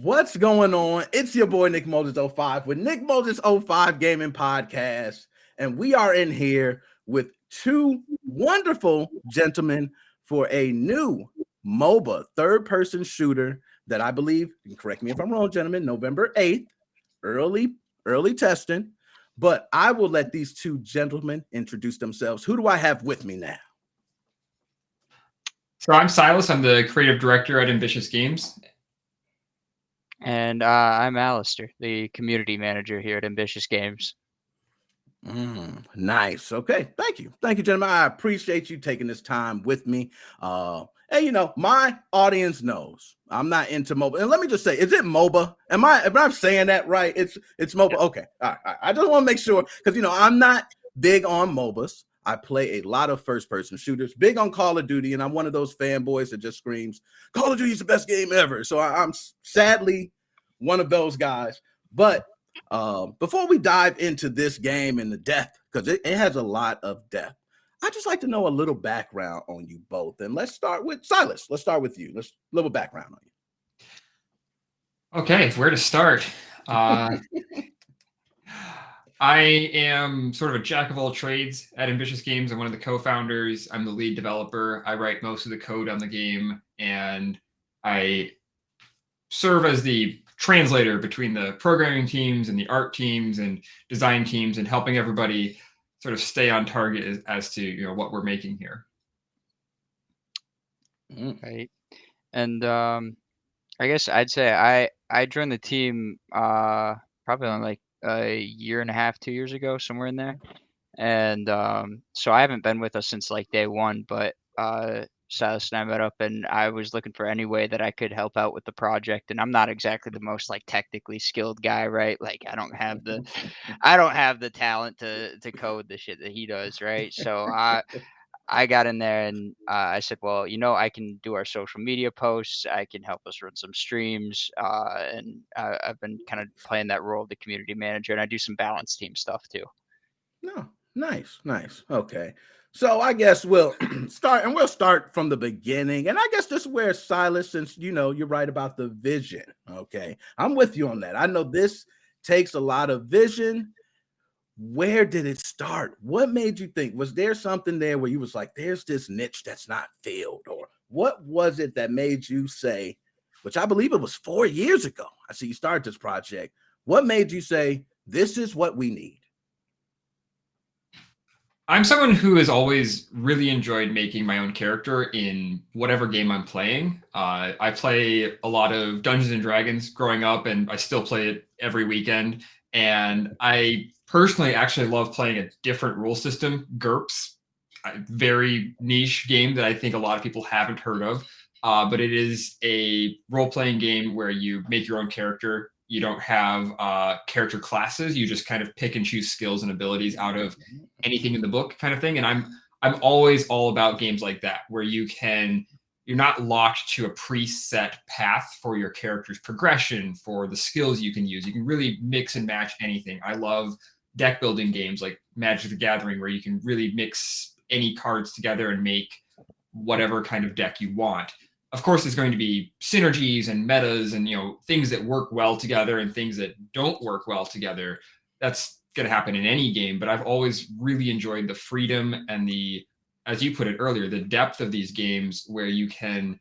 What's going on? It's your boy Nick Moses 05 with Nick Moses 05 Gaming Podcast. And we are in here with two wonderful gentlemen for a new MOBA third-person shooter that I believe, you can correct me if I'm wrong, gentlemen, November 8th, early testing. But I will let these two gentlemen introduce themselves. Who do I have with me now? So I'm Silas. I'm the creative director at Ambitious Games. And I'm Alistair, the community manager here at Ambitious Games. Nice. Okay. Thank you, gentlemen. I appreciate you taking this time with me. And my audience knows I'm not into MOBA. And let me just say, is it MOBA? Am I saying that right? It's MOBA. Okay. All right. I just want to make sure because I'm not big on MOBAs. I play a lot of first-person shooters, big on Call of Duty, and I'm one of those fanboys that just screams, Call of Duty is the best game ever. So I'm sadly one of those guys. But before we dive into this game and the depth, because it has a lot of depth, I'd just like to know a little background on you both. And let's start with Silas. Let's start with you. Let's a little background on you. Okay, where to start? I am sort of a jack of all trades at Ambitious Games. I'm one of the co-founders. I'm the lead developer. I write most of the code on the game, and I serve as the translator between the programming teams and the art teams and design teams and helping everybody sort of stay on target as to what we're making here. Right. And I guess I'd say I joined the team probably on like a year and a half, 2 years ago, somewhere in there. And so I haven't been with us since like day one, but Silas and I met up and I was looking for any way that I could help out with the project. And I'm not exactly the most like technically skilled guy, right? Like I don't have the talent to code the shit that he does, right? So I got in there and I said, well, I can do our social media posts. I can help us run some streams. And I've been kind of playing that role of the community manager, and I do some balance team stuff too. No, nice. Okay. So I guess we'll start from the beginning. And I guess this is where Silas, since you're right about the vision. Okay. I'm with you on that. I know this takes a lot of vision. Where did it start? What made you think? Was there something there where you was like, there's this niche that's not filled? Or what was it that made you say, which I believe it was 4 years ago, I see you started this project. What made you say, this is what we need? I'm someone who has always really enjoyed making my own character in whatever game I'm playing. I play a lot of Dungeons and Dragons growing up, and I still play it every weekend. And I personally actually love playing a different rule system, GURPS, a very niche game that I think a lot of people haven't heard of. But it is a role-playing game where you make your own character. You don't have character classes. You just kind of pick and choose skills and abilities out of anything in the book kind of thing. And I'm always all about games like that, where you're not locked to a preset path for your character's progression, for the skills you can use. You can really mix and match anything. I love deck building games like Magic the Gathering, where you can really mix any cards together and make whatever kind of deck you want. Of course, there's going to be synergies and metas and things that work well together and things that don't work well together. That's going to happen in any game, but I've always really enjoyed the freedom and as you put it earlier, the depth of these games where you can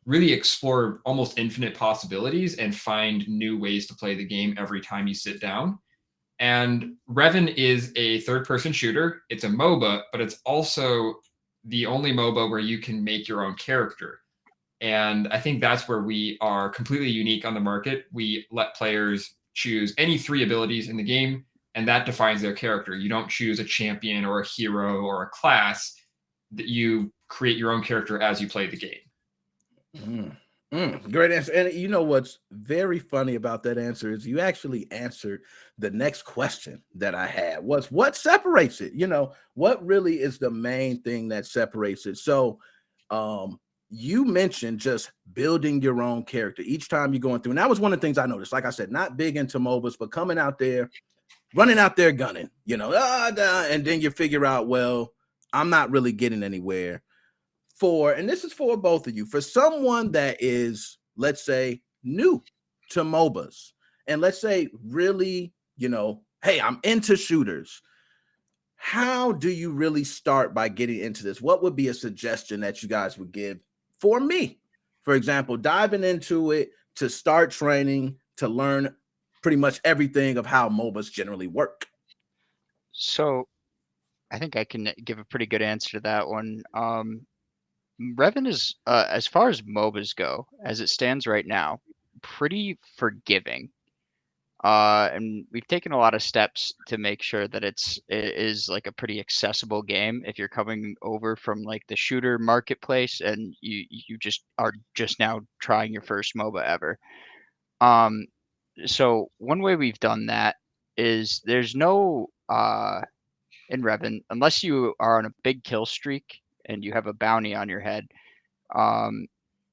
really explore almost infinite possibilities and find new ways to play the game every time you sit down. And REVN is a third-person shooter. It's a MOBA, but it's also the only MOBA where you can make your own character. And I think that's where we are completely unique on the market. We let players choose any 3 abilities in the game, and that defines their character. You don't choose a champion or a hero or a class. That you create your own character as you play the game. Great answer. And what's very funny about that answer is you actually answered the next question that I had was what separates it? What really is the main thing that separates it? So you mentioned just building your own character each time you're going through. And that was one of the things I noticed. Like I said, not big into MOBAs, but coming out there, running out there gunning, and then you figure out, well, I'm not really getting anywhere. And this is for both of you, for someone that is, let's say, new to MOBAs, and let's say really, hey, I'm into shooters. How do you really start by getting into this? What would be a suggestion that you guys would give for me? For example, diving into it to start training, to learn pretty much everything of how MOBAs generally work. So I think I can give a pretty good answer to that one. REVN is, as far as MOBAs go, as it stands right now, pretty forgiving. And we've taken a lot of steps to make sure that it is like a pretty accessible game if you're coming over from like the shooter marketplace and you just are just now trying your first MOBA ever. So one way we've done that is there's no in REVN, unless you are on a big kill streak and you have a bounty on your head,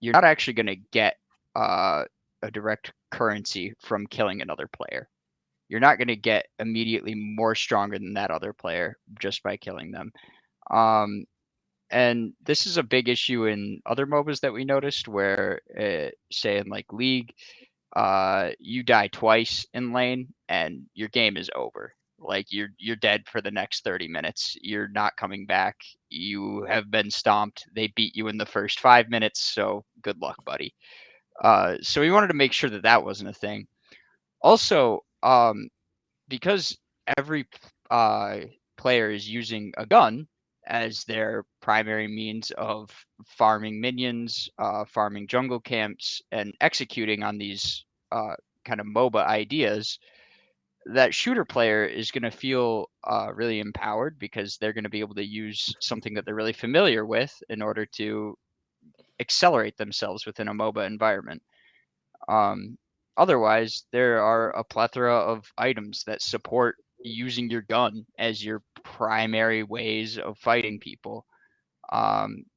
you're not actually going to get a direct currency from killing another player. You're not going to get immediately more stronger than that other player just by killing them. And this is a big issue in other MOBAs that we noticed where, say in like League, you die twice in lane and your game is over. Like you're dead for the next 30 minutes. You're not coming back. You have been stomped. They beat you in the first 5 minutes. So good luck, buddy. So we wanted to make sure that that wasn't a thing. Also, because every player is using a gun as their primary means of farming minions, farming jungle camps, and executing on these kind of MOBA ideas, that shooter player is going to feel really empowered because they're going to be able to use something that they're really familiar with in order to accelerate themselves within a MOBA environment. Otherwise, there are a plethora of items that support using your gun as your primary ways of fighting people.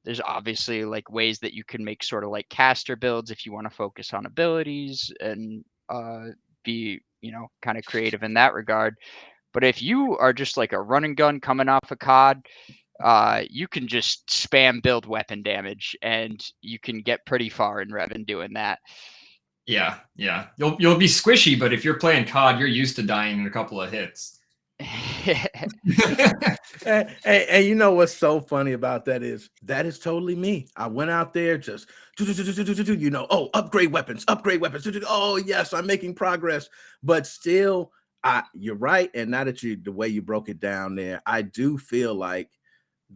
There's obviously like ways that you can make sort of like caster builds if you want to focus on abilities and be, kind of creative in that regard. But if you are just like a run and gun coming off a COD, you can just spam build weapon damage and you can get pretty far in REVN doing that. Yeah. You'll be squishy, but if you're playing COD, you're used to dying in a couple of hits. And you know what's so funny about that is totally me. I went out there just upgrade weapons. Oh yes, I'm making progress, but still, you're right. And now that the way you broke it down there, I do feel like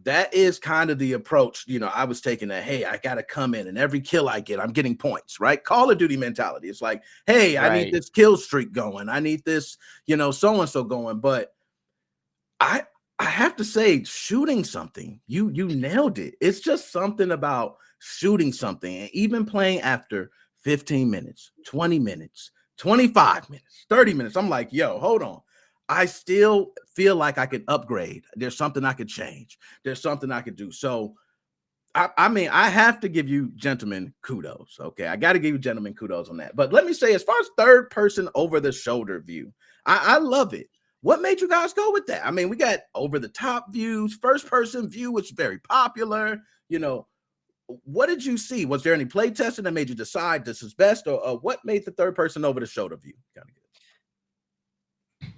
that is kind of the approach. I was taking hey, I got to come in and every kill I get, I'm getting points, right? Call of Duty mentality. It's like, hey, I need this kill streak going. I need this, so-and-so going. But I have to say, shooting something, you nailed it. It's just something about shooting something and even playing after 15 minutes, 20 minutes, 25 minutes, 30 minutes. I'm like, yo, hold on. I still feel like I could upgrade. There's something I could change. There's something I could do. So, I mean, I have to give you gentlemen kudos. Okay. I got to give you gentlemen kudos on that. But let me say, as far as third person over the shoulder view, I love it. What made you guys go with that? I mean, we got over the top views, first person view, which is very popular. What did you see? Was there any play testing that made you decide this is best, or what made the third person over the shoulder view kind of good?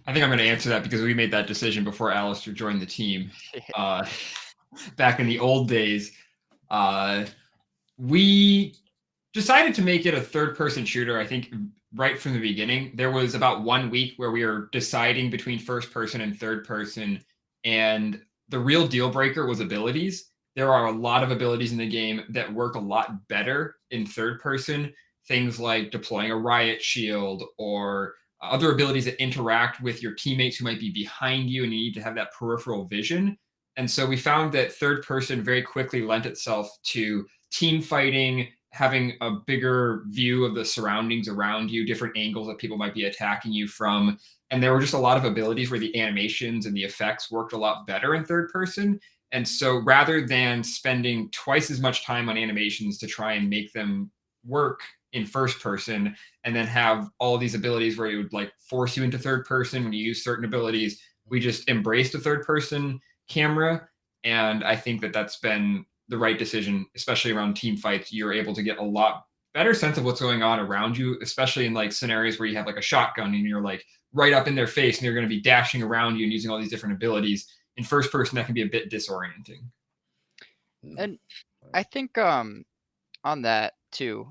I think I'm going to answer that because we made that decision before Alistair joined the team. Back in the old days, we decided to make it a third-person shooter, I think, right from the beginning. There was about 1 week where we were deciding between first person and third person, and the real deal breaker was abilities. There are a lot of abilities in the game that work a lot better in third person. Things like deploying a riot shield or other abilities that interact with your teammates who might be behind you, and you need to have that peripheral vision. And so we found that third person very quickly lent itself to team fighting, having a bigger view of the surroundings around you, different angles that people might be attacking you from. And there were just a lot of abilities where the animations and the effects worked a lot better in third person. And so rather than spending twice as much time on animations to try and make them work in first person, and then have all these abilities where it would like force you into third person when you use certain abilities, we just embraced a third person camera. And I think that that's been the right decision, especially around team fights. You're able to get a lot better sense of what's going on around you, especially in like scenarios where you have like a shotgun and you're like right up in their face and you're going to be dashing around you and using all these different abilities. In first person, that can be a bit disorienting. And I think on that too,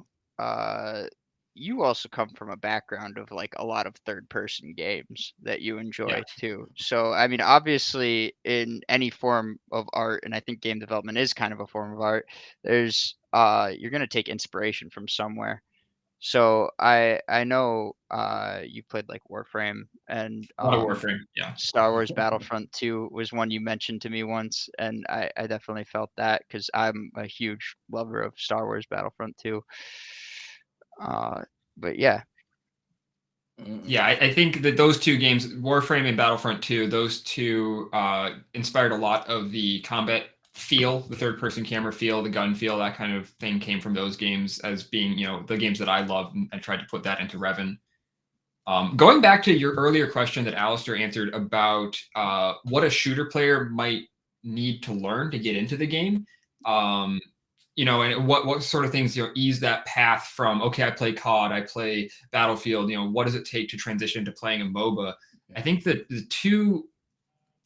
you also come from a background of like a lot of third person games that you enjoy Yeah. too. So I mean, obviously in any form of art, and I think game development is kind of a form of art, there's you're gonna take inspiration from somewhere. So I know you played like Warframe and A lot of Warframe. Yeah. Star Wars Battlefront 2 was one you mentioned to me once, and I definitely felt that because I'm a huge lover of Star Wars Battlefront 2. But yeah, Yeah, I think that those two games, Warframe and Battlefront 2, those two inspired a lot of the combat feel, the third person camera feel, the gun feel, that kind of thing came from those games as being, the games that I love. And I tried to put that into REVN. Going back to your earlier question that Alistair answered about what a shooter player might need to learn to get into the game, and what sort of things ease that path from, okay, I play COD, I play Battlefield, what does it take to transition to playing a MOBA? I think that the two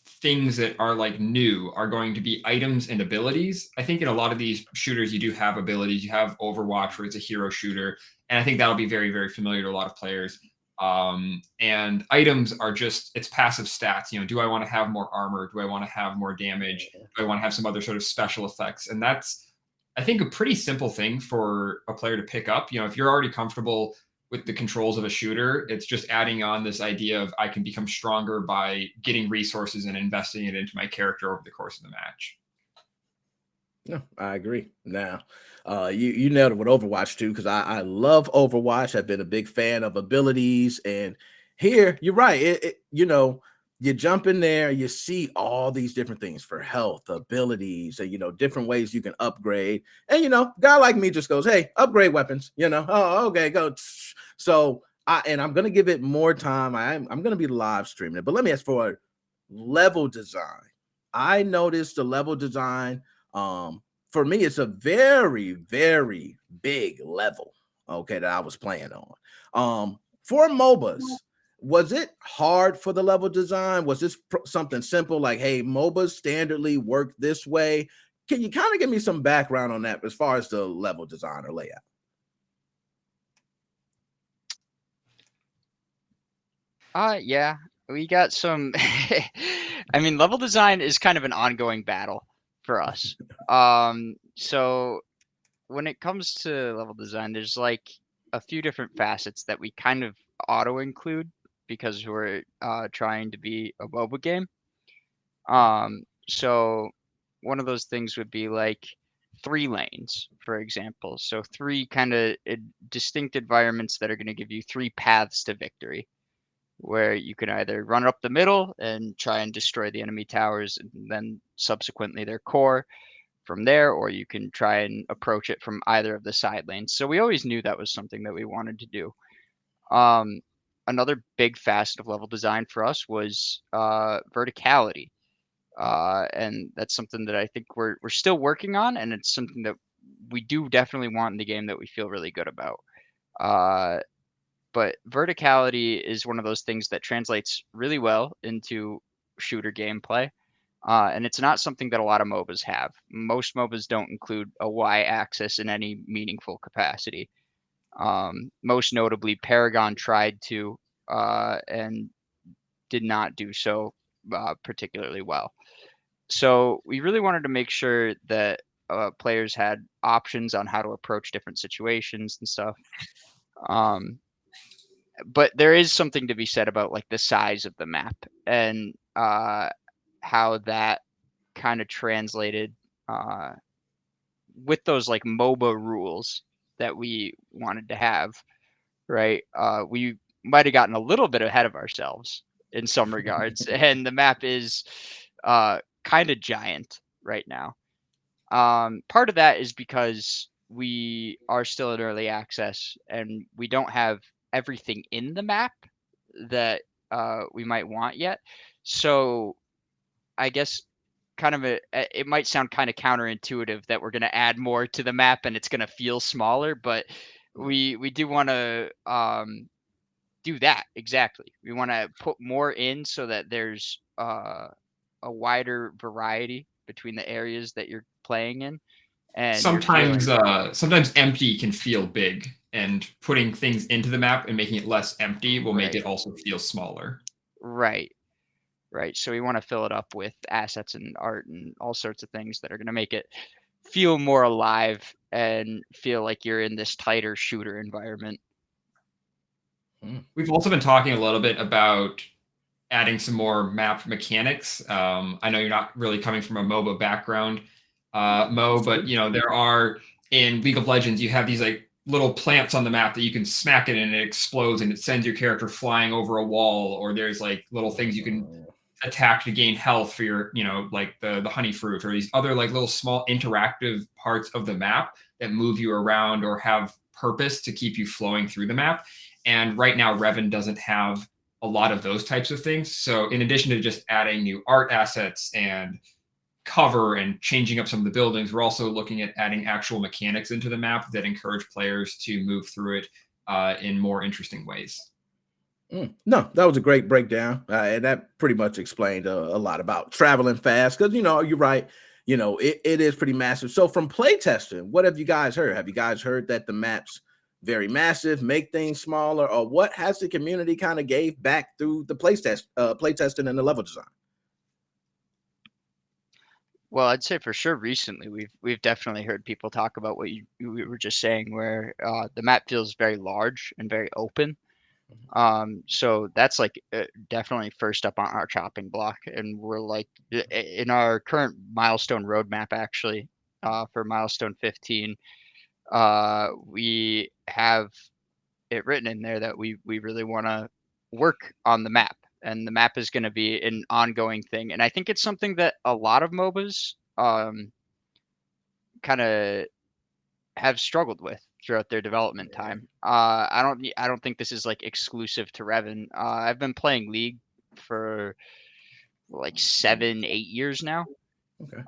things that are like new are going to be items and abilities. I think in a lot of these shooters you do have abilities. You have Overwatch where it's a hero shooter, and I think that'll be very, very familiar to a lot of players. And items are just, it's passive stats. Do I want to have more armor? Do I want to have more damage? Do I want to have some other sort of special effects? And that's, I think, a pretty simple thing for a player to pick up. If you're already comfortable with the controls of a shooter, it's just adding on this idea of I can become stronger by getting resources and investing it into my character over the course of the match. No, I agree. Now, you nailed it with Overwatch too, because I love Overwatch. I've been a big fan of abilities, and here you're right. You jump in there, you see all these different things for health, abilities, and different ways you can upgrade. And guy like me just goes, "Hey, upgrade weapons." Oh, okay, go. So I'm gonna give it more time. I'm gonna be live streaming it, but let me ask for level design. I noticed the level design. For me, it's a very, very big level, okay, that I was playing on. For MOBAs, was it hard for the level design? Was this something simple like, hey, MOBAs standardly work this way? Can you kind of give me some background on that as far as the level design or layout? yeah, we got some. I mean, level design is kind of an ongoing battle for us. So when it comes to level design, there's like a few different facets that we kind of auto include because we're trying to be a MOBA game. So one of those things would be like 3 lanes, for example. So three kind of distinct environments that are going to give you 3 paths to victory, where you can either run up the middle and try and destroy the enemy towers and then subsequently their core from there, or you can try and approach it from either of the side lanes. So we always knew that was something that we wanted to do. Another big facet of level design for us was verticality. And that's something that I think we're still working on, and it's something that we do definitely want in the game that we feel really good about. But verticality is one of those things that translates really well into shooter gameplay. And it's not something that a lot of MOBAs have. Most MOBAs don't include a Y-axis in any meaningful capacity. Most notably, Paragon tried to and did not do so particularly well. So we really wanted to make sure that players had options on how to approach different situations and stuff. But there is something to be said about like the size of the map and how that kind of translated with those like MOBA rules that we wanted to have, right? We might have gotten a little bit ahead of ourselves in some regards, and the map is kind of giant right now. Part of that is because we are still in early access and we don't have everything in the map that we might want yet. So I guess kind of it might sound kind of counterintuitive that we're going to add more to the map and it's going to feel smaller, but we do want to do that exactly. We want to put more in so that there's a wider variety between the areas that you're playing in, and you're Sometimes, feeling sometimes empty can feel big, and putting things into the map and making it less empty will make right, it also feel smaller. right, right. So we want to fill it up with assets and art and all sorts of things that are going to make it feel more alive and feel like you're in this tighter shooter environment. We've also been talking a little bit about adding some more map mechanics. I know you're not really coming from a MOBA background, Mo, but there are in League of Legends, you have these like little plants on the map that you can smack it and it explodes and it sends your character flying over a wall, or there's like little things you can attack to gain health for your, like the honey fruit, or these other like little small interactive parts of the map that move you around or have purpose to keep you flowing through the map. And right now, REVN doesn't have a lot of those types of things. So in addition to just adding new art assets and cover and changing up some of the buildings, we're also looking at adding actual mechanics into the map that encourage players to move through it in more interesting ways. No, that was a great breakdown. And that pretty much explained a lot about traveling fast. Because, you're right. It is pretty massive. So from playtesting, what have you guys heard? Have you guys heard that the maps very massive, make things smaller, or what has the community kind of gave back through the playtesting and the level design? Well, I'd say for sure recently we've definitely heard people talk about what you were just saying, where the map feels very large and very open. So that's like definitely first up on our chopping block, and we're like in our current milestone roadmap actually for milestone 15, we have it written in there that we really want to work on the map, and the map is going to be an ongoing thing, and I think it's something that a lot of MOBAs kind of have struggled with throughout their development time. I don't think this is like exclusive to REVN. I've been playing League for like 7-8 years now. Okay.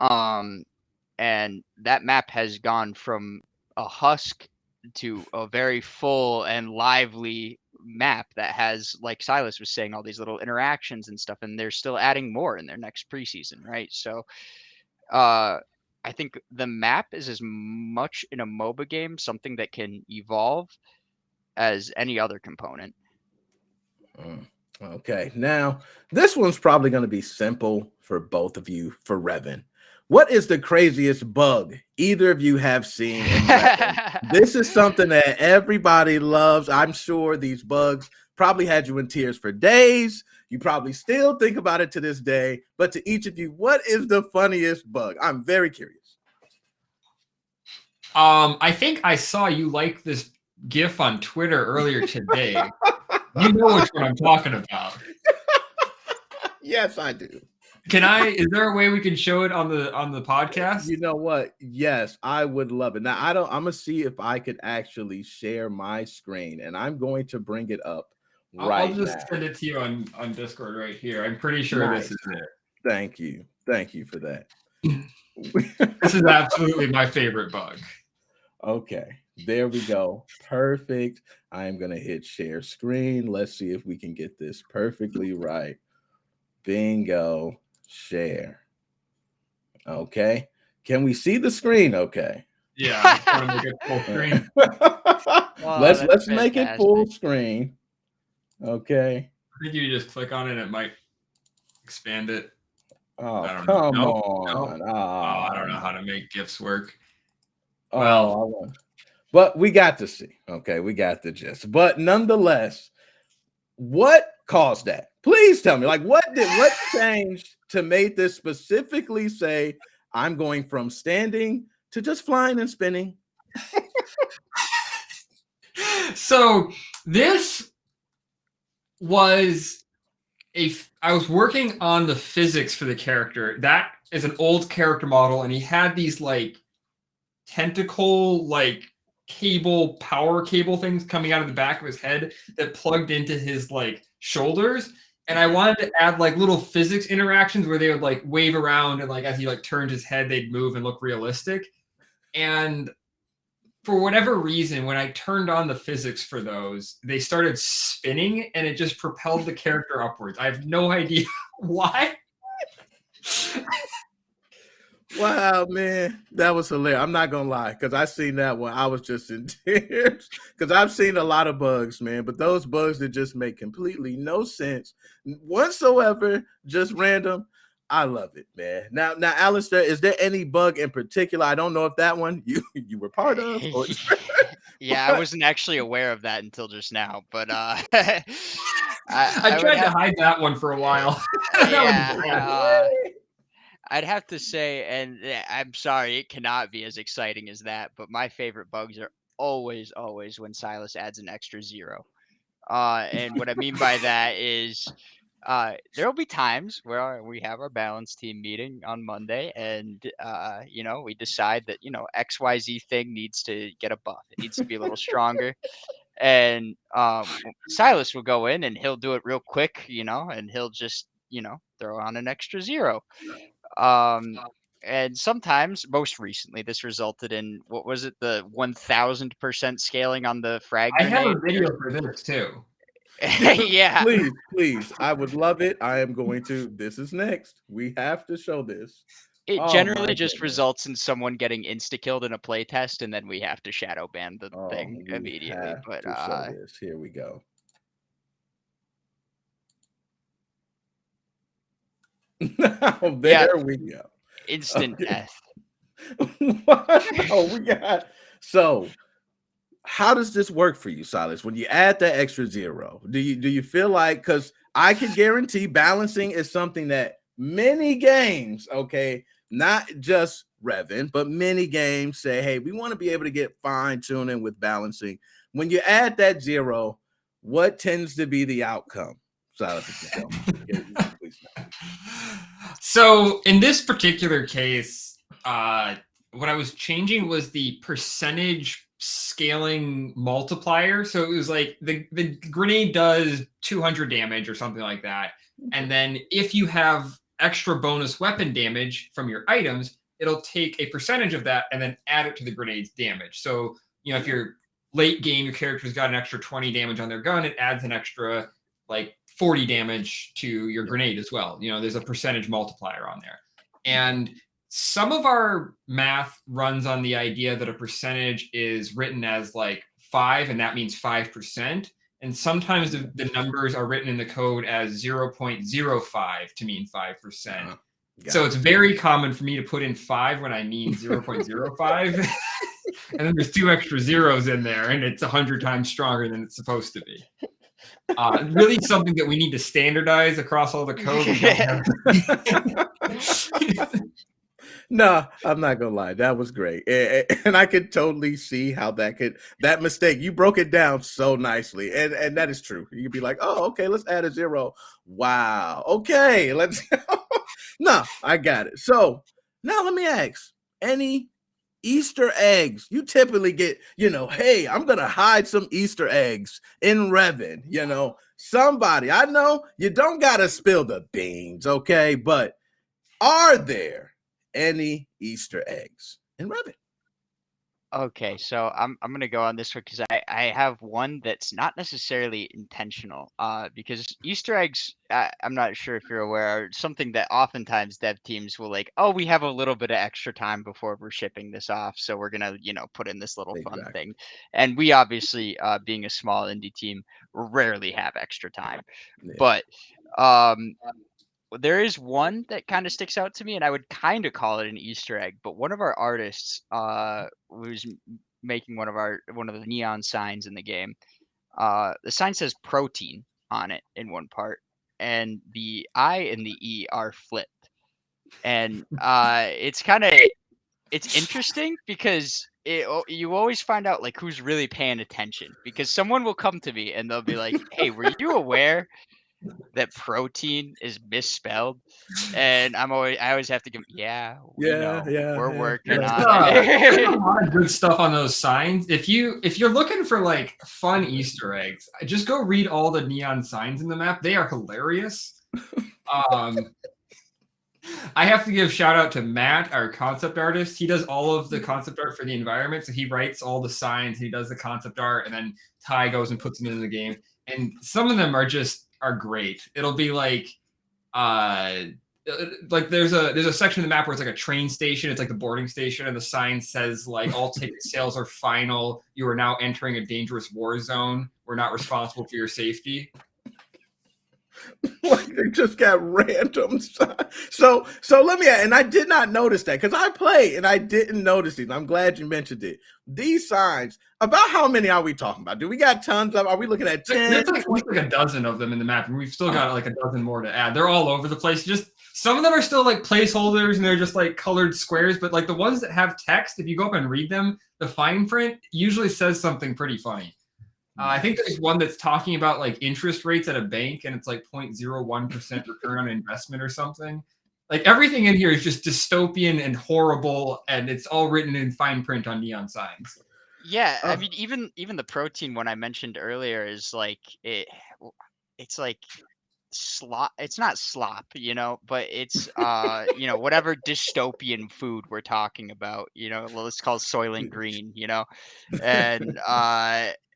And that map has gone from a husk to a very full and lively map that has, like Silas was saying, all these little interactions and stuff, and they're still adding more in their next preseason, right? So I think the map is as much in a MOBA game something that can evolve as any other component. Okay, now this one's probably going to be simple for both of you for REVN. What is the craziest bug either of you have seen in REVN? This is something that everybody loves. I'm sure these bugs probably had you in tears for days. You probably still think about it to this day. But to each of you, what is the funniest bug? I'm very curious. I think I saw you like this GIF on Twitter earlier today. You know which one I'm talking about. Yes, I do. Is there a way we can show it on the podcast? You know what? Yes, I would love it. Now I'm gonna see if I could actually share my screen, and I'm going to bring it up right I'll just now. send it to you on Discord right here. I'm pretty sure this is it. Thank you for that. This is absolutely my favorite bug. Okay, there we go. Perfect. I am gonna hit share screen. Let's see if we can get this perfectly right. Bingo. Share. Okay. Can we see the screen? Okay. Yeah, I'm trying to make it full screen. Let's make it full screen. Okay. I think you just click on it, it might expand it. Oh, come on. Nope. Oh, I don't know how to make GIFs work. Well, but we got to see. Okay, we got the gist. But nonetheless, what caused that? Please tell me. Like, what changed to make this specifically say I'm going from standing to just flying and spinning? So this was I was working on the physics for the character. That is an old character model, and he had these like tentacle like power cable things coming out of the back of his head that plugged into his like shoulders. And I wanted to add like little physics interactions where they would like wave around, and like as he like turned his head, they'd move and look realistic. And for whatever reason, when I turned on the physics for those, they started spinning and it just propelled the character upwards. I have no idea why. Wow, man, that was hilarious. I'm not gonna lie, because I seen that one. I was just in tears because I've seen a lot of bugs, man. But those bugs that just make completely no sense whatsoever, just random. I love it, man. Now, Alistair, is there any bug in particular? I don't know if that one you were part of, or Yeah, I but wasn't actually aware of that until just now, but I I would tried to have, hide that one for a while. That one's yeah, bad. I'd have to say, and I'm sorry, it cannot be as exciting as that, but my favorite bugs are always when Silas adds an extra zero. And what I mean by that is, there'll be times where we have our balance team meeting on Monday, and we decide that XYZ thing needs to get a buff. It needs to be a little stronger, and Silas will go in and he'll do it real quick, and he'll just throw on an extra zero. Um, and sometimes, most recently, this resulted in what was it, the 1000% scaling on the frag I have a grenade? video for this too. Yeah, please, I would love it. I am going to. This is next. We have to show this. it Oh my generally just goodness. results in someone getting insta killed in a playtest, and then we have to shadow ban the Oh, thing we immediately. have But to show this. Here we go. Oh, yeah, there we go. instant Okay. death. Oh, we got so. How does this work for you, Silas? When you add that extra zero, do you feel like, because I can guarantee balancing is something that many games, okay, not just REVN, but many games say, hey, we want to be able to get fine tuning with balancing. When you add that zero, what tends to be the outcome? Silas, if you tell me. Please. So in this particular case, what I was changing was the percentage scaling multiplier. So it was like the grenade does 200 damage or something like that. And then if you have extra bonus weapon damage from your items, it'll take a percentage of that and then add it to the grenade's damage. So, if you're late game, your character's got an extra 20 damage on their gun, it adds an extra like 40 damage to your grenade as well. There's a percentage multiplier on there. And some of our math runs on the idea that a percentage is written as like 5, and that means 5%. And sometimes the numbers are written in the code as 0.05 to mean 5%. So it's very common for me to put in 5 when I mean 0.05. And then there's 2 extra zeros in there, and it's 100 times stronger than it's supposed to be. Really something that we need to standardize across all the code. No, I'm not gonna lie. That was great, and I could totally see how that mistake. You broke it down so nicely, and that is true. You could be like, oh, okay, let's add a zero. Wow, okay, let's. No, I got it. So now let me ask: any Easter eggs? You typically get, hey, I'm gonna hide some Easter eggs in REVN. Somebody I know. You don't gotta spill the beans, okay? But are there any Easter eggs in REVN? Okay, so I'm gonna go on this one because I have one that's not necessarily intentional. Because Easter eggs, I'm not sure if you're aware, are something that oftentimes dev teams will like, oh, we have a little bit of extra time before we're shipping this off, so we're gonna put in this little fun Exactly. thing. And we obviously, being a small indie team, rarely have extra time. Yeah. But there is one that kind of sticks out to me, and I would kind of call it an Easter egg. But one of our artists, was making one of the neon signs in the game. The sign says protein on it in one part, and the I and the E are flipped. And it's interesting because you always find out like who's really paying attention, because someone will come to me and they'll be like, "Hey, were you aware that protein is misspelled?" And I always have to give, yeah, we know, we're working on There's a it. lot of good stuff on those signs. If you're looking for like fun Easter eggs, just go read all the neon signs in the map. They are hilarious. I have to give shout out to Matt, our concept artist. He does all of the concept art for the environment. So he writes all the signs, he does the concept art, and then Ty goes and puts them in the game. And some of them are great. It'll be uh like there's a section of the map where it's like a train station. It's like the boarding station, and the sign says like all ticket sales are final. You are now entering a dangerous war zone. We're not responsible for your safety. Like they just got random. So let me, and I did not notice that because I play and I didn't notice these. I'm glad you mentioned it. These signs, about how many are we talking about? Do we got tons of? Are we looking at 10? There's like a dozen of them in the map, and we've still got like a dozen more to add. They're all over the place. Just some of them are still like placeholders, and they're just like colored squares. But like the ones that have text, if you go up and read them, the fine print usually says something pretty funny. I think there's one that's talking about like interest rates at a bank, and it's like 0.01% return on investment or something. Like everything in here is just dystopian and horrible, and it's all written in fine print on neon signs. Yeah, I mean, even the protein one I mentioned earlier is like it's like slop. It's not slop, but it's whatever dystopian food we're talking about. Let's call Soylent Green. And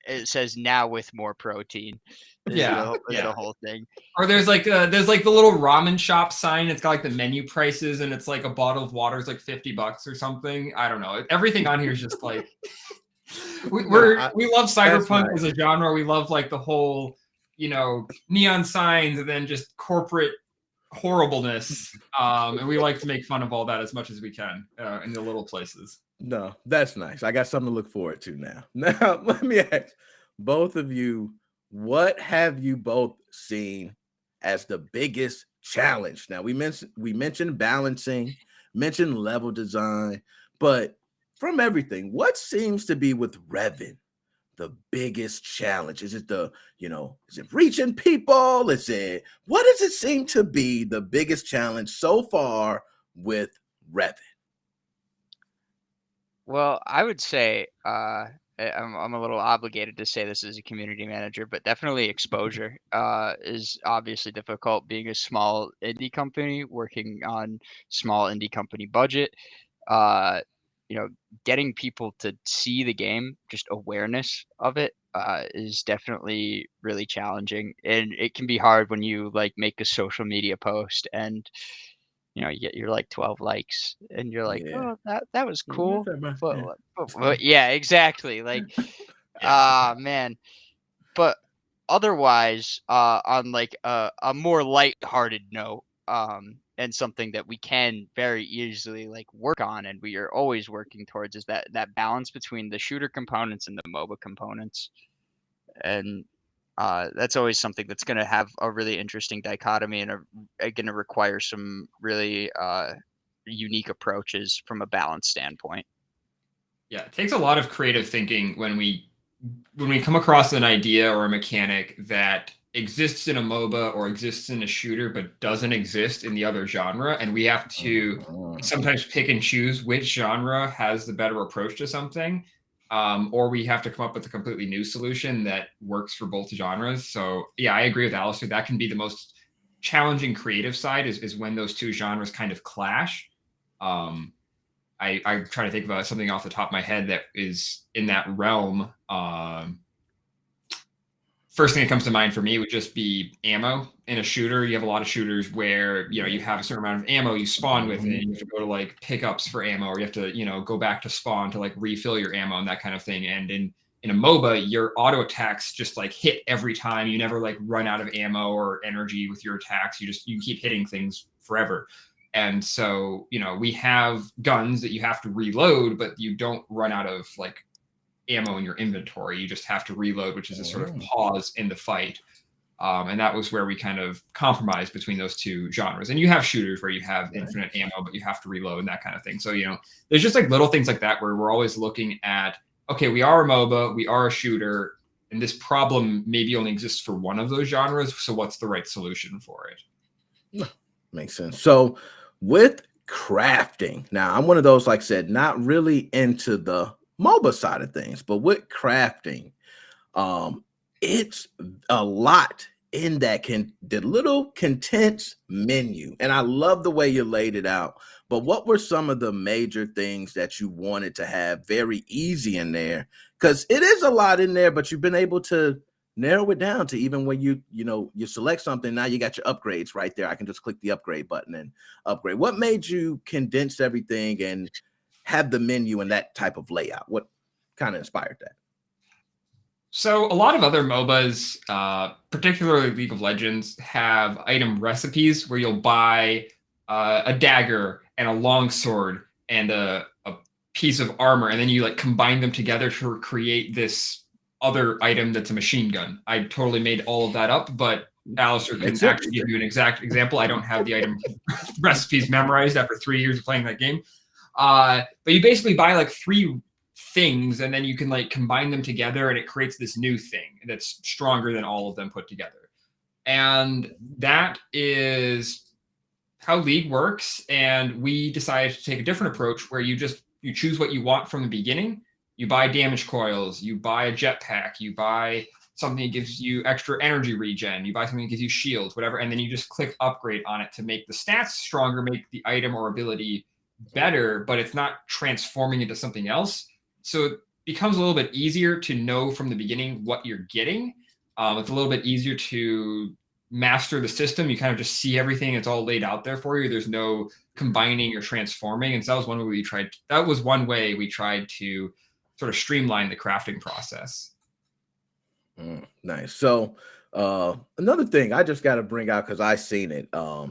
it says now with more protein. Is the whole thing. Or there's like the little ramen shop sign. It's got like the menu prices, and it's like a bottle of water is like $50 or something. I don't know. Everything on here is just like we love cyberpunk as a genre. We love like the whole neon signs and then just corporate horribleness. And we like to make fun of all that as much as we can in the little places. No, that's nice. I got something to look forward to now. Now, let me ask both of you, what have you both seen as the biggest challenge? Now, we mentioned balancing, mentioned level design, but from everything, what seems to be with REVN the biggest challenge? Is it is it reaching people? What does it seem to be the biggest challenge so far with REVN? Well, I would say I'm a little obligated to say this as a community manager, but definitely exposure is obviously difficult. Being a small indie company working on small indie company budget, uh, getting people to see the game, just awareness of it is definitely really challenging, and it can be hard when you like make a social media post and you get your like 12 likes and you're like, Yeah. oh, that was cool. Yeah. But yeah, exactly. Like, man. But otherwise, on like a more lighthearted note, and something that we can very easily like work on, and we are always working towards, is that balance between the shooter components and the MOBA components. And that's always something that's going to have a really interesting dichotomy and going to require some really unique approaches from a balance standpoint. Yeah, it takes a lot of creative thinking when we come across an idea or a mechanic that exists in a MOBA or exists in a shooter but doesn't exist in the other genre, and we have to sometimes pick and choose which genre has the better approach to something. Or we have to come up with a completely new solution that works for both genres. So yeah, I agree with Alistair. That can be the most challenging creative side is when those two genres kind of clash. I try to think about something off the top of my head that is in that realm. First thing that comes to mind for me would just be ammo in a shooter. You have a lot of shooters where you have a certain amount of ammo you spawn with, and you have to go to like pickups for ammo, or you have to go back to spawn to like refill your ammo and that kind of thing. And in a MOBA, your auto attacks just like hit every time. You never like run out of ammo or energy with your attacks. You keep hitting things forever. And so we have guns that you have to reload, but you don't run out of like ammo in your inventory. You just have to reload, which is a sort of pause in the fight. And that was where we kind of compromised between those two genres. And you have shooters where you have infinite ammo, but you have to reload and that kind of thing. So, there's just like little things like that where we're always looking at, okay, we are a MOBA, we are a shooter, and this problem maybe only exists for one of those genres. So what's the right solution for it? Makes sense. So with crafting, now I'm one of those, like I said, not really into the MOBA side of things, but with crafting, it's a lot in the little contents menu. And I love the way you laid it out. But what were some of the major things that you wanted to have very easy in there? Because it is a lot in there, but you've been able to narrow it down to even when you select something, now you got your upgrades right there. I can just click the upgrade button and upgrade. What made you condense everything and have the menu and that type of layout? What kind of inspired that? So a lot of other MOBAs, particularly League of Legends, have item recipes where you'll buy a dagger and a longsword and a piece of armor, and then you like combine them together to create this other item that's a machine gun. I totally made all of that up, but Alistair can actually give you an exact example. I don't have the item recipes memorized after 3 years of playing that game. But you basically buy like 3 things, and then you can like combine them together, and it creates this new thing that's stronger than all of them put together. And that is how League works. And we decided to take a different approach where you choose what you want from the beginning. You buy damage coils, you buy a jetpack, you buy something that gives you extra energy regen, you buy something that gives you shields, whatever, and then you just click upgrade on it to make the stats stronger, make the item or ability better, but it's not transforming into something else. So it becomes a little bit easier to know from the beginning what you're getting. It's a little bit easier to master the system. You kind of just see everything. It's all laid out there for you. There's no combining or transforming. And so that was one way we tried to sort of streamline the crafting process. Nice. So another thing I just got to bring out, because I seen it, as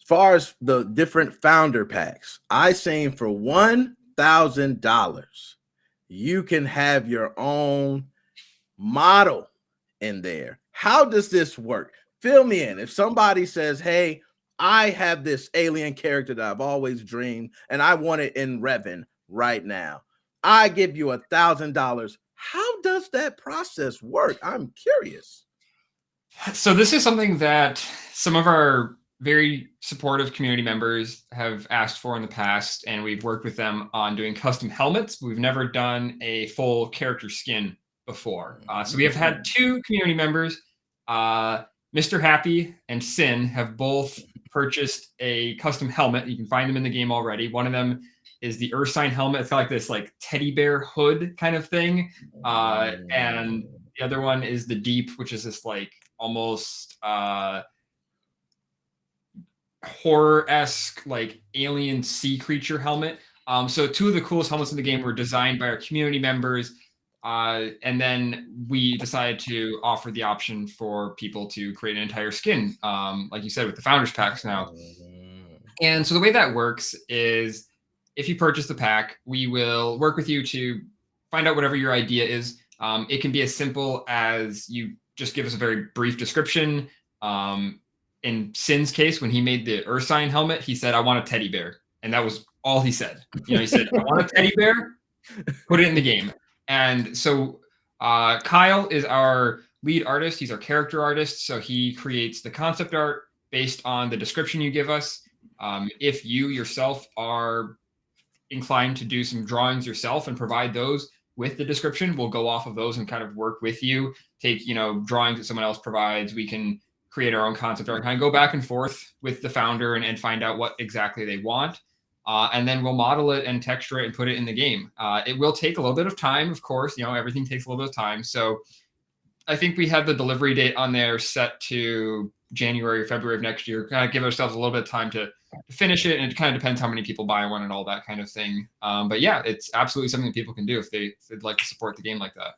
far as the different founder packs, I seen for $1,000, you can have your own model in there. How does this work? Fill me in. If somebody says, hey, I have this alien character that I've always dreamed and I want it in REVN right now, I give you $1,000. How does that process work? I'm curious. So this is something that some of our very supportive community members have asked for in the past, and we've worked with them on doing custom helmets. We've never done a full character skin before. So we have had 2 community members, Mr. Happy and Sin, have both purchased a custom helmet. You can find them in the game already. One of them is the Ursine helmet. It's got like this like teddy bear hood kind of thing. And the other one is the Deep, which is this like almost horror-esque like alien sea creature helmet. So 2 of the coolest helmets in the game were designed by our community members. And then we decided to offer the option for people to create an entire skin, like you said, with the founders packs now. And so the way that works is if you purchase the pack, we will work with you to find out whatever your idea is. It can be as simple as you just give us a very brief description. In Sin's case, when he made the Ursine helmet, he said, I want a teddy bear. And that was all he said. He said, I want a teddy bear, put it in the game. And so Kyle is our lead artist. He's our character artist. So he creates the concept art based on the description you give us. If you yourself are inclined to do some drawings yourself and provide those with the description, we'll go off of those and kind of work with you. Take, drawings that someone else provides. We can create our own concept art and kind of go back and forth with the founder and find out what exactly they want. And then we'll model it and texture it and put it in the game. It will take a little bit of time, of course. Everything takes a little bit of time. So I think we have the delivery date on there set to January or February of next year. Kind of give ourselves a little bit of time to finish it, and it kind of depends how many people buy one and all that kind of thing. But yeah, it's absolutely something that people can do if they'd like to support the game like that.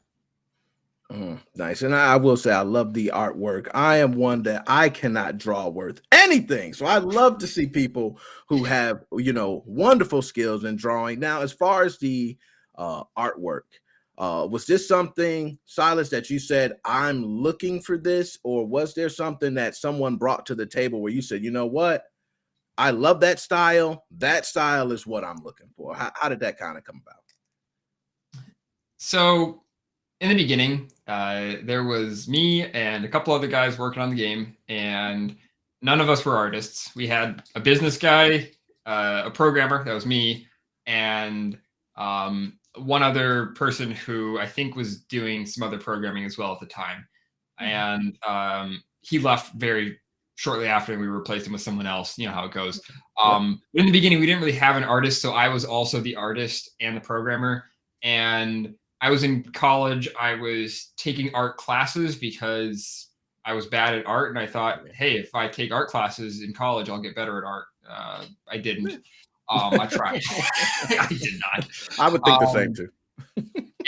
Nice. And I will say I love the artwork. I am one that I cannot draw worth anything. So I love to see people who have, wonderful skills in drawing. Now, as far as the artwork, was this something, Silas, that you said, I'm looking for this? Or was there something that someone brought to the table where you said, you know what? I love that style. That style is what I'm looking for. How did that kind of come about? So in the beginning, there was me and a couple other guys working on the game, and none of us were artists. We had a business guy, a programmer, that was me, and one other person who I think was doing some other programming as well at the time. and he left very shortly after. We replaced him with someone else. You know how it goes. In the beginning, we didn't really have an artist, so I was also the artist and the programmer. And I was in college. I was taking art classes because I was bad at art, and I thought, hey, if I take art classes in college, I'll get better at art. I didn't. I tried. I did not. I would think the same too.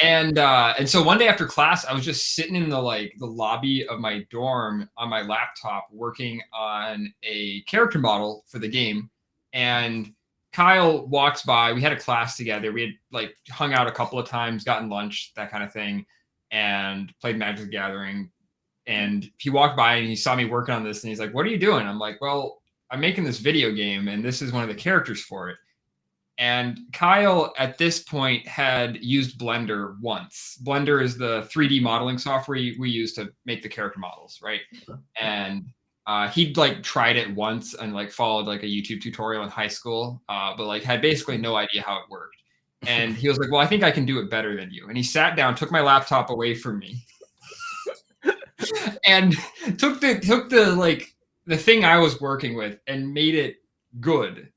And so one day after class, I was just sitting in the lobby of my dorm on my laptop working on a character model for the game. And Kyle walks by. We had a class together. We had like hung out a couple of times, gotten lunch, that kind of thing, and played Magic the Gathering. And he walked by and he saw me working on this, and he's like, "What are you doing?" I'm like, "Well, I'm making this video game, and this is one of the characters for it." And Kyle, at this point, had used Blender once. Blender is the 3D modeling software we use to make the character models, right? And he'd like tried it once and like followed like a YouTube tutorial in high school, but like had basically no idea how it worked. And he was like, "Well, I think I can do it better than you." And he sat down, took my laptop away from me, and took the thing I was working with and made it good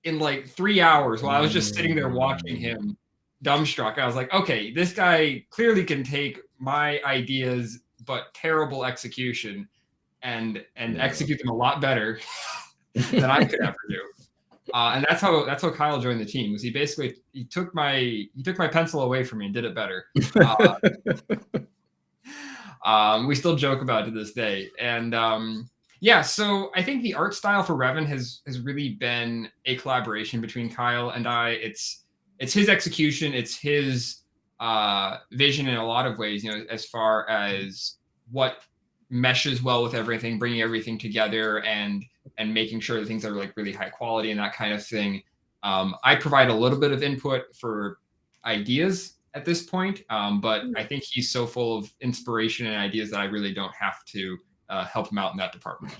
in like 3 hours while I was just sitting there watching him dumbstruck. I was like, okay, this guy clearly can take my ideas, but terrible execution, and execute them a lot better than I could ever do. And that's how Kyle joined the team. Was he took my pencil away from me and did it better. We still joke about it to this day. And yeah, so I think the art style for REVN has really been a collaboration between Kyle and I. It's his execution, it's his vision in a lot of ways, you know, as far as what meshes well with everything, bringing everything together and making sure that things are like really high quality and that kind of thing. I provide a little bit of input for ideas at this point, but I think he's so full of inspiration and ideas that I really don't have to help him out in that department.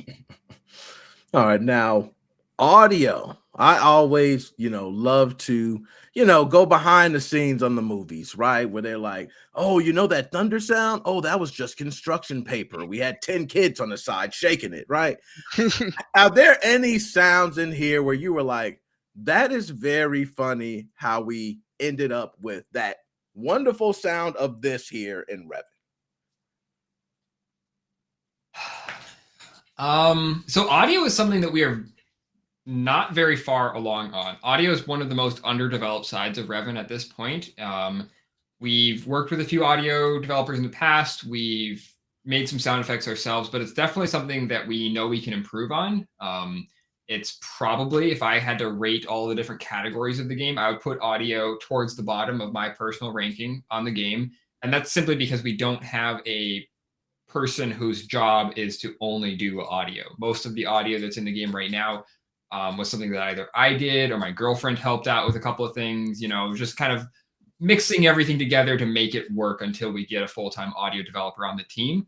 All right, now audio. I always, love to, go behind the scenes on the movies, right? Where they're like, "Oh, that thunder sound? Oh, that was just construction paper. We had 10 kids on the side shaking it," right? Are there any sounds in here where you were like, "That is very funny how we ended up with that wonderful sound of this here in REVN"? So audio is something that we are not very far along on. Audio is one of the most underdeveloped sides of REVN at this point. We've worked with a few audio developers in the past. We've made some sound effects ourselves, but it's definitely something that we know we can improve on. It's probably, if I had to rate all the different categories of the game, I would put audio towards the bottom of my personal ranking on the game. And that's simply because we don't have a person whose job is to only do audio. Most of the audio that's in the game right now was something that either I did or my girlfriend helped out with a couple of things, just kind of mixing everything together to make it work until we get a full-time audio developer on the team.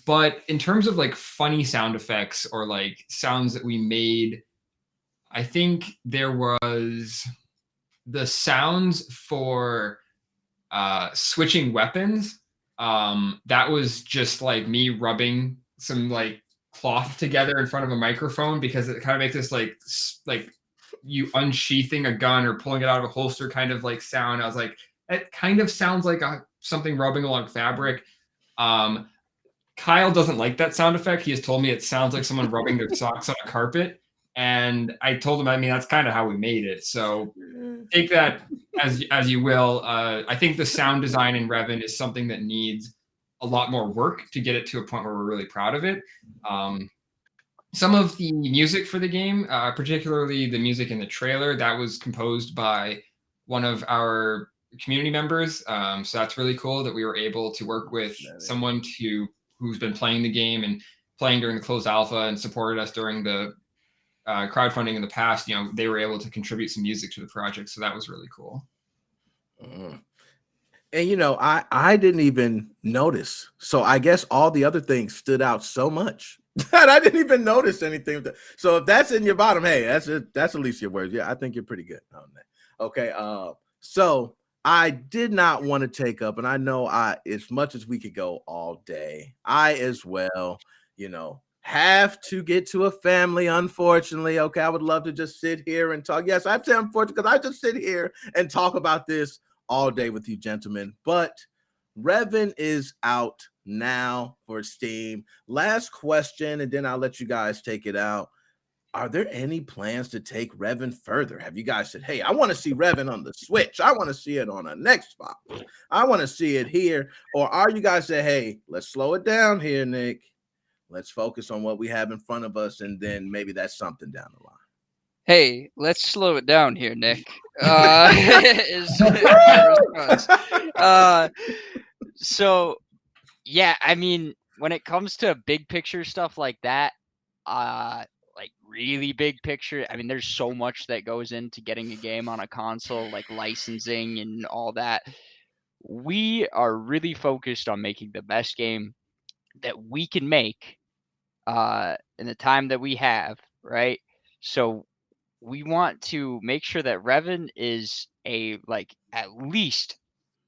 But in terms of like funny sound effects or like sounds that we made, I think there was the sounds for switching weapons. That was just like me rubbing some like cloth together in front of a microphone, because it kind of makes this like you unsheathing a gun or pulling it out of a holster kind of like sound. I was like, it kind of sounds like something rubbing along fabric. Kyle doesn't like that sound effect. He has told me it sounds like someone rubbing their socks on a carpet. And I told him, that's kind of how we made it. So take that as you will. I think the sound design in REVN is something that needs a lot more work to get it to a point where we're really proud of it. Some of the music for the game, particularly the music in the trailer, that was composed by one of our community members. So that's really cool that we were able to work with someone who's been playing the game and playing during the closed alpha and supported us during the crowdfunding in the past. They were able to contribute some music to the project. So that was really cool. And I didn't even notice. So I guess all the other things stood out so much that I didn't even notice anything. So if that's in your bottom, hey, that's at least your words. Yeah, I think you're pretty good on that. Okay. So I did not want to take up, and I know as much as we could go all day, I as well, have to get to a family, unfortunately. Okay, I would love to just sit here and talk. Yes, I'd say unfortunately because I just sit here and talk about this all day with you gentlemen. But REVN is out now for Steam. Last question, and then I'll let you guys take it out. Are there any plans to take REVN further? Have you guys said, hey, I want to see REVN on the Switch. I want to see it on an Xbox. I want to see it here. Or are you guys say, hey, let's slow it down here, Nick. Let's focus on what we have in front of us, and then maybe that's something down the line. Hey, let's slow it down here, Nick. Is my response. So yeah, I mean, when it comes to big picture stuff like that, like really big picture, I mean, there's so much that goes into getting a game on a console, like licensing and all that. We are really focused on making the best game that we can make in the time that we have, right? So we want to make sure that REVN is at least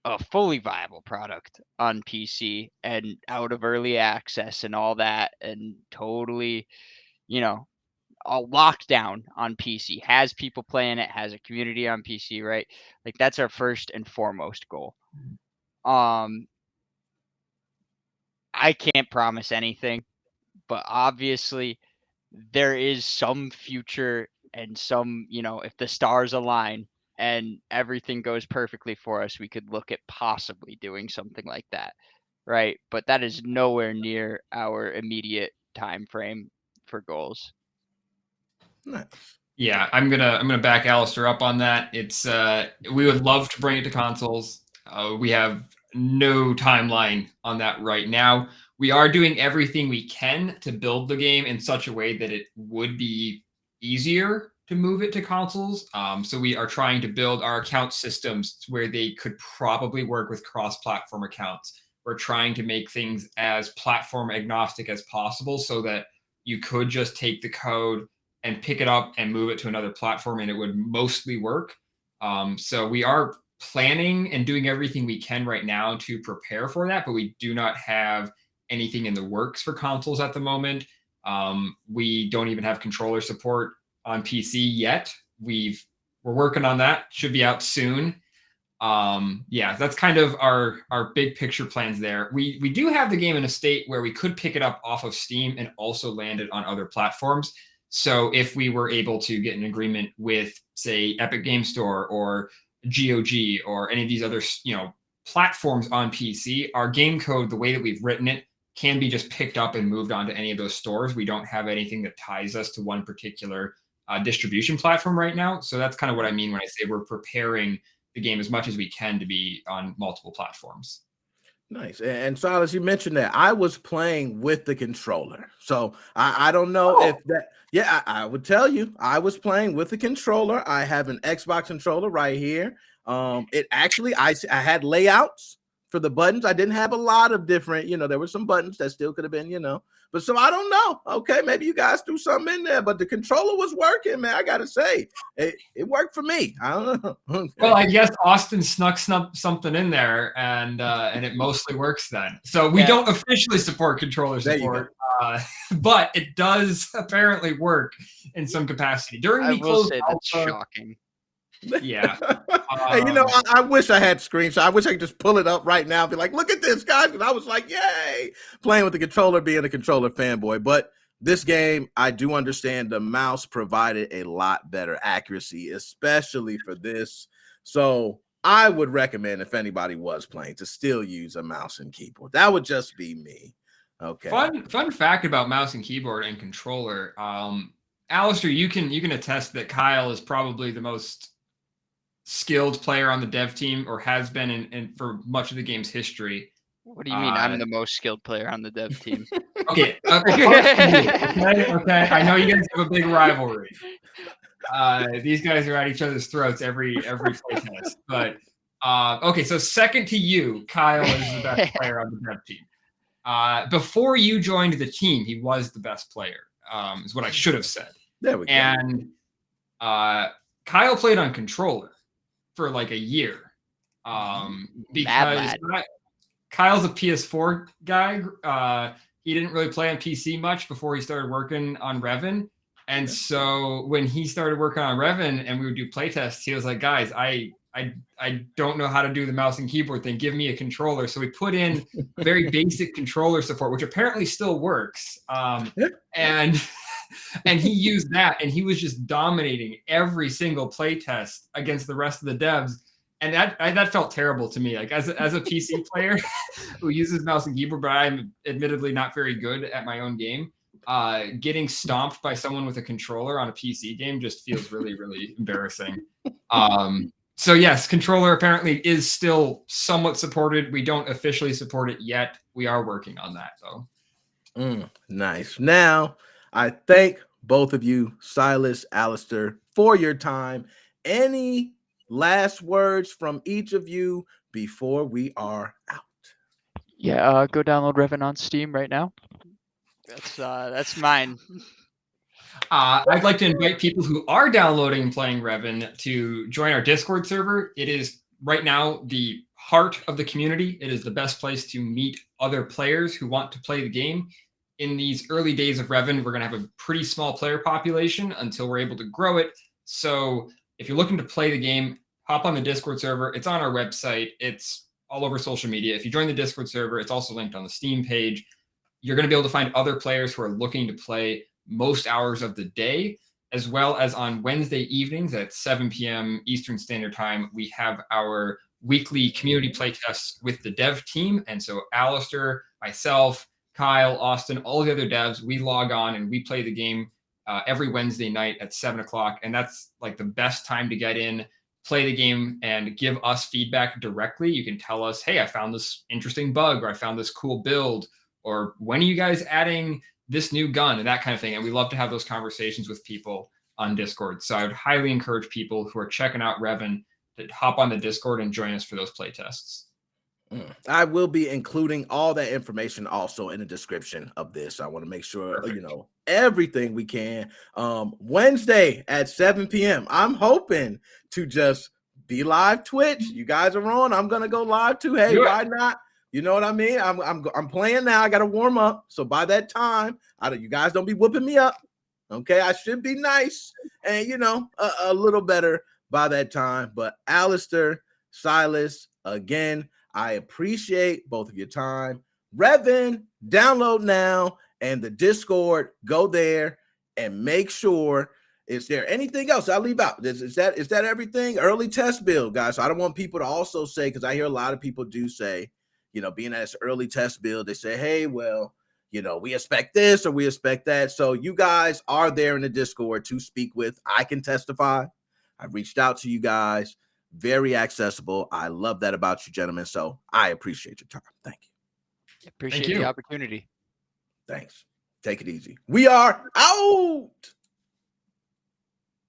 a fully viable product on PC and out of early access and all that, and totally, all locked down on PC, has people playing it, has a community on PC, right? Like that's our first and foremost goal. I can't promise anything, but obviously there is some future and some, if the stars align and everything goes perfectly for us, we could look at possibly doing something like that, right? But that is nowhere near our immediate time frame for goals. Nice. Yeah, I'm gonna back Alistair up on that. It's we would love to bring it to consoles. We have no timeline on that right now. We are doing everything we can to build the game in such a way that it would be easier to move it to consoles. So we are trying to build our account systems where they could probably work with cross-platform accounts. We're trying to make things as platform agnostic as possible so that you could just take the code and pick it up and move it to another platform and it would mostly work. So we are planning and doing everything we can right now to prepare for that, but we do not have anything in the works for consoles at the moment. We don't even have controller support on PC yet. We're working on that. Should be out soon. Yeah, that's kind of our big picture plans there. We do have the game in a state where we could pick it up off of Steam and also land it on other platforms. So if we were able to get an agreement with, say, Epic Game Store or GOG or any of these other, platforms on PC, our game code, the way that we've written it, can be just picked up and moved onto any of those stores. We don't have anything that ties us to one particular distribution platform right now. So that's kind of what I mean when I say we're preparing the game as much as we can to be on multiple platforms. Nice. And Silas, you mentioned that I was playing with the controller. So I don't know if that, yeah, I would tell you, I was playing with the controller. I have an Xbox controller right here. It actually, I had layouts for the buttons. I didn't have a lot of different, there were some buttons that still could have been, but so I don't know. Okay, maybe you guys threw something in there, but the controller was working, man. I gotta say, it worked for me. I don't know. Okay. Well, I guess Austin snuck something in there, and it mostly works then. So we don't officially support controller support, but it does apparently work in some capacity. During the closed say that's shocking. Yeah. Hey, I wish I had screenshots. I wish I could just pull it up right now and be like, look at this, guys. Because I was like, yay, playing with the controller, being a controller fanboy. But this game, I do understand the mouse provided a lot better accuracy, especially for this. So I would recommend, if anybody was playing, to still use a mouse and keyboard. That would just be me. Okay. Fun fact about mouse and keyboard and controller. Alistair, you can attest that Kyle is probably the most skilled player on the dev team, or has been in for much of the game's history. What do you mean I'm the most skilled player on the dev team? Okay. Okay. I know you guys have a big rivalry. These guys are at each other's throats every playtest. But okay, so second to you, Kyle is the best player on the dev team. Before you joined the team, he was the best player. Is what I should have said. There we go. And Kyle played on controller for like a year. Because Kyle's a PS4 guy. He didn't really play on PC much before he started working on REVN. And so when he started working on REVN and we would do playtests, he was like, guys, I don't know how to do the mouse and keyboard thing. Give me a controller. So we put in very basic controller support, which apparently still works. And he used that, and he was just dominating every single playtest against the rest of the devs. And that felt terrible to me. Like as a PC player who uses mouse and keyboard, but I'm admittedly not very good at my own game. Getting stomped by someone with a controller on a PC game just feels really, really embarrassing. So yes, controller apparently is still somewhat supported. We don't officially support it yet. We are working on that though. Nice. Now, I thank both of you, Silas, Alistair, for your time. Any last words from each of you before we are out? Yeah, go download REVN on Steam right now. That's mine. I'd like to invite people who are downloading and playing REVN to join our Discord server. It is right now the heart of the community. It is the best place to meet other players who want to play the game. In these early days of REVN, we're going to have a pretty small player population until we're able to grow it. So if you're looking to play the game, hop on the Discord server. It's on our website. It's all over social media. If you join the Discord server, it's also linked on the Steam page. You're going to be able to find other players who are looking to play most hours of the day, as well as on Wednesday evenings at 7 p.m. Eastern Standard Time, we have our weekly community playtests with the dev team. And so Alistair, myself, Kyle, Austin, all the other devs, we log on and we play the game every Wednesday night at 7 o'clock. And that's like the best time to get in, play the game, and give us feedback directly. You can tell us, hey, I found this interesting bug, or I found this cool build, or when are you guys adding this new gun, and that kind of thing. And we love to have those conversations with people on Discord. So I would highly encourage people who are checking out REVN to hop on the Discord and join us for those playtests. I will be including all that information also in the description of this. I want to make sure, you know, everything we can. Wednesday at 7 p.m. I'm hoping to just be live Twitch. You guys are on. I'm going to go live too. Hey, why not? You know what I mean? I'm playing now. I got to warm up. So by that time, you guys don't be whooping me up. Okay. I should be nice and, you know, a little better by that time. But Alistair, Silas, again, I appreciate both of your time. REVN, download now, and the Discord, go there and make sure. Is there anything else I leave out? Is that everything? Early test build, guys. So I don't want people to also say, because I hear a lot of people do say, you know, being as early test build, they say, hey, well, you know, we expect this or we expect that. So you guys are there in the Discord to speak with. I can testify. I reached out to you guys. Very accessible. I love that about you, gentlemen. So I appreciate your time. Thank you. Appreciate the opportunity. Thanks. Take it easy. We are out.